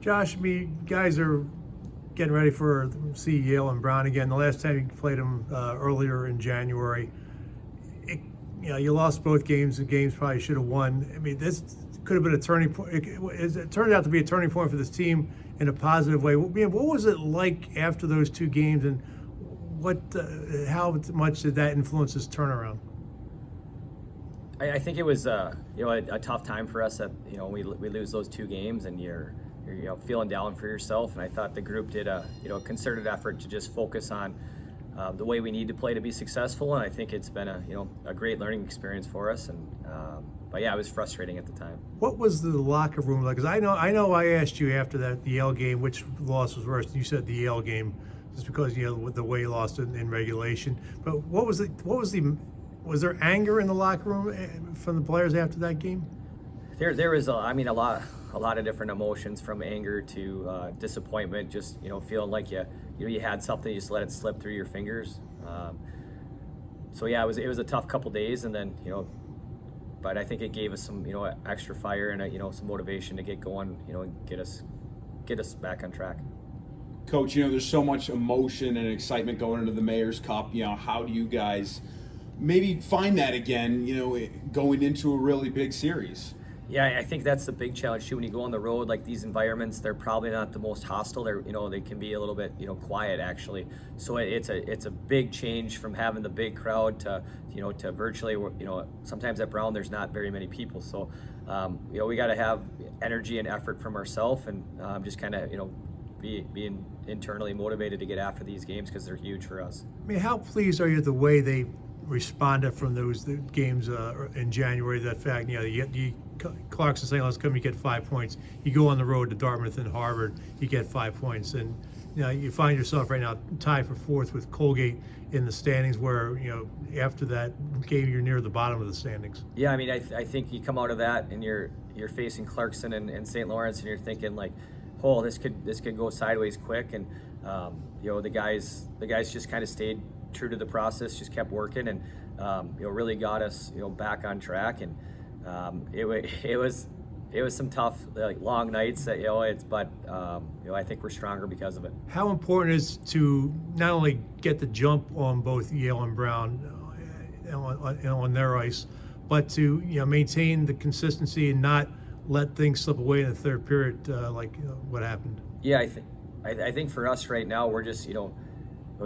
Josh, guys are getting ready for see Yale and Brown again. The last time you played them earlier in January, you lost both games. The games probably should have won. I mean, this could have been a turning point. It turned out to be a turning point for this team in a positive way. What was it like after those two games, and how much did that influence this turnaround? I think it was a tough time for us that we lose those two games and you're feeling down for yourself, and I thought the group did a concerted effort to just focus on the way we need to play to be successful, and I think it's been a great learning experience for us. And but yeah, it was frustrating at the time. What was the locker room like? Because I know I asked you after the Yale game which loss was worse. You said the Yale game just because with the way you lost it in regulation. But was there anger in the locker room from the players after that game? There was a lot of different emotions, from anger to disappointment. Just feeling like you had something, you just let it slip through your fingers. So yeah, it was a tough couple days, and then but I think it gave us some extra fire and some motivation to get going, and get us back on track. Coach, there's so much emotion and excitement going into the Mayor's Cup. How do you guys maybe find that again, going into a really big series? Yeah, I think that's the big challenge too. When you go on the road, like these environments, they're probably not the most hostile. They can be a little bit quiet actually. So it's a big change from having the big crowd to to virtually sometimes at Brown there's not very many people. So we got to have energy and effort from ourselves, and just kind of being internally motivated to get after these games because they're huge for us. I mean, how pleased are you the way they responded from those games in January? That fact, you Clarkson saying, "Let's come, you get 5 points." You go on the road to Dartmouth and Harvard, you get 5 points, and you find yourself right now tied for fourth with Colgate in the standings. Where after that game, you're near the bottom of the standings. Yeah, I mean, I think you come out of that and you're facing Clarkson and St. Lawrence, and you're thinking like, "Oh, this could go sideways quick." And the guys just kind of stayed true to the process, just kept working, and really got us back on track. And it was some tough long nights that but I think we're stronger because of it. How important is to not only get the jump on both Yale and Brown on their ice, but to maintain the consistency and not let things slip away in the third period what happened? Yeah, I think for us right now we're just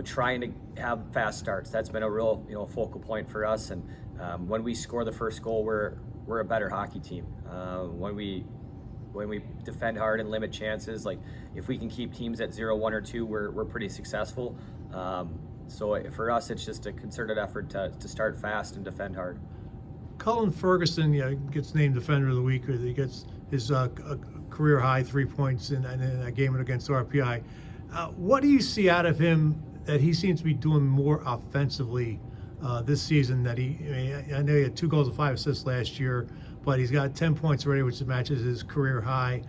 trying to have fast starts. That's been a real focal point for us, and when we score the first goal, we're a better hockey team. When we defend hard and limit chances, like if we can keep teams at 0-1 or 2, we're pretty successful. So for us, it's just a concerted effort to start fast and defend hard. Cullen Ferguson gets named Defender of the Week. He gets his career high 3 points in that game against RPI. What do you see out of him that he seems to be doing more offensively this season? I know he had 2 goals and 5 assists last year, but he's got 10 points already, which matches his career high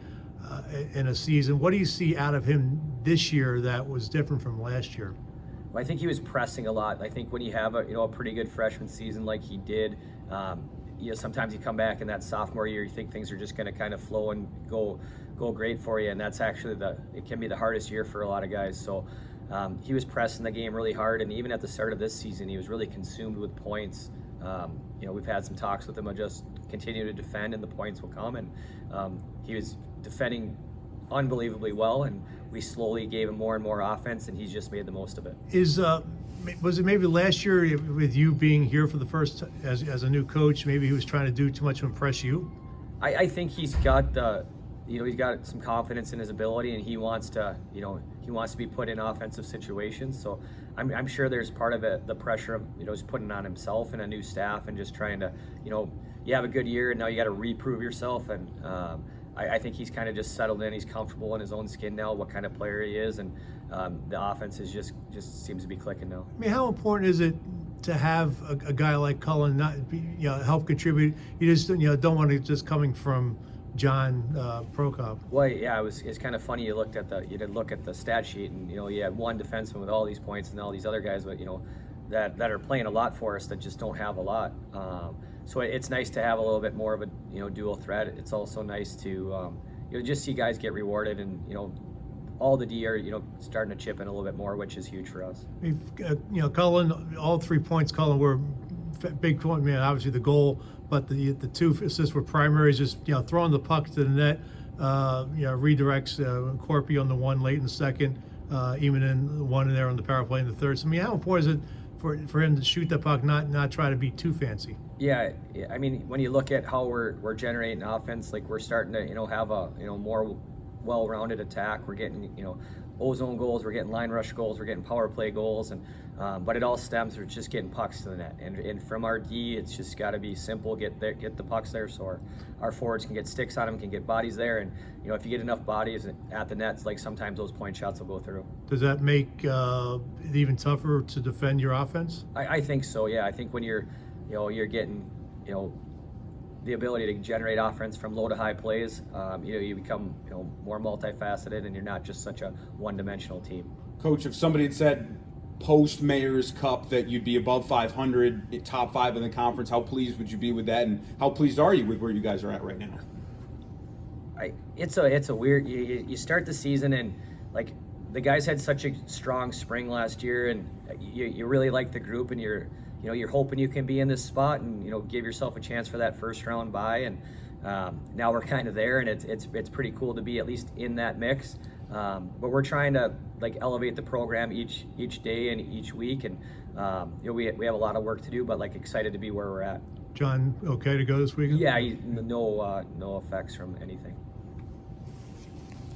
in a season. What do you see out of him this year that was different from last year? Well, I think he was pressing a lot. I think when you have a pretty good freshman season like he did, sometimes you come back in that sophomore year, you think things are just going to kind of flow and go great for you, and that's actually it can be the hardest year for a lot of guys. So he was pressing the game really hard, and even at the start of this season, he was really consumed with points. We've had some talks with him on just continue to defend, and the points will come. And he was defending unbelievably well, and we slowly gave him more and more offense, and he's just made the most of it. Was it maybe last year with you being here for the first as a new coach, maybe he was trying to do too much to impress you? I think he's got he's got some confidence in his ability, and he wants to be put in offensive situations. So I'm sure there's part of it, the pressure of just putting on himself and a new staff, and just trying to you have a good year and now you got to reprove yourself. And I think he's kind of just settled in. He's comfortable in his own skin now, what kind of player he is, and the offense is just seems to be clicking now. I mean, how important is it to have a guy like Cullen not be, help contribute? You just don't want to just coming from John Prokop. Well, yeah, it's kind of funny. You did look at the stat sheet, and you had one defenseman with all these points and all these other guys, but that are playing a lot for us that just don't have a lot. So it's nice to have a little bit more of a dual threat. It's also nice to you'll just see guys get rewarded, and all the D are starting to chip in a little bit more, which is huge for us. Cullen, all 3 points, Cullen, were big point. Man, obviously the goal, but the 2 assists were primaries. Just throwing the puck to the net. Redirects Corpy on the one late in the second, even in the one in there on the power play in the third. So, I mean, how important is it for him to shoot the puck, not try to be too fancy? Yeah, I mean, when you look at how we're generating offense, like we're starting to have a more well-rounded attack. We're getting ozone goals, we're getting line rush goals, we're getting power play goals, and but it all stems from just getting pucks to the net. And from our D, it's just got to be simple. Get the pucks there, so our forwards can get sticks on them, can get bodies there, and if you get enough bodies at the nets, like sometimes those point shots will go through. Does that make it even tougher to defend your offense? I think so. Yeah, I think when you're getting the ability to generate offense from low to high plays, you become more multifaceted, and you're not just such a one-dimensional team. Coach, if somebody had said post Mayor's Cup that you'd be above 500, top 5 in the conference, how pleased would you be with that, and how pleased are you with where you guys are at right now? It's a weird. You start the season, and like the guys had such a strong spring last year, and you really like the group, and you're hoping you can be in this spot and give yourself a chance for that first round bye, and now we're kind of there, and it's pretty cool to be at least in that mix. But we're trying to elevate the program each day and each week, and we have a lot of work to do, but excited to be where we're at. John, okay to go this weekend? Yeah, no effects from anything.